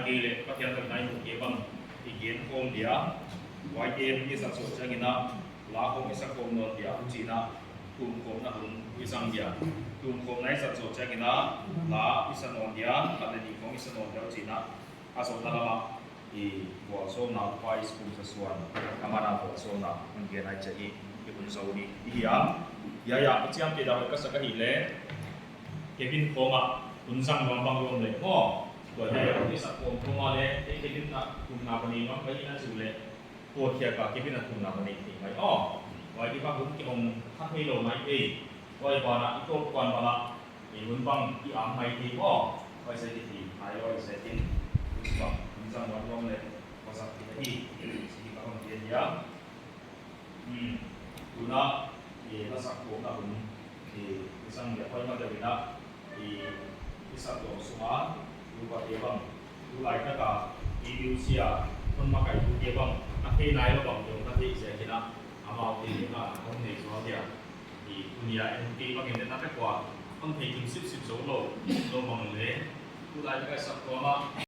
YK le ka tiang tak nai mu ke bang igen home dia YK ni sa so changina la home isa kom no dia uchina tum kom na hun isang dia tum kom nai sa so changina la isa no dia ka ni kom isa no dia uchina aso na lama I bo so na pai school sa suan kamana bo so na ngen ai chai ki hun so ni ya ya chiam te da ka sa ka hi le Kevin Koma unsang bang yom le moตัวที่เราที่สังคมทุ่งอะไรที่เคบินนะทุ่งนาบันนี้มั้งไปที่นั่นสุดเลยตัวเทียบกับเคบินนะทุ่งนาบันนี้ที่ไหนอ้อไว้ที่พักคุณที่องค์ท่านให้เราไม่เอ้ไว้ก่อนนะอีกตัวก่อนมาละอีหุ่นบังที่อ่างไม่ที่อ้อไว้ใส่ที่หายไว้ใส่ที่คุณบังคุณสังวันยอมเลยภาษาที่ที่ที่เขาเรียนยังดูนะภาษาโคนะคุณที่สังเดียร์ไว้มาเดี๋ยวนะที่สัตว์ตัวสุมาLupa bang, ulai kata Indonesia memakai buku bang, akhir naik bang, yang tadi saya kira amal di orang ni soal dia di dunia NT bang ini tapi kuat, orang peking sip solo, lo bang le, ulai kata satu ama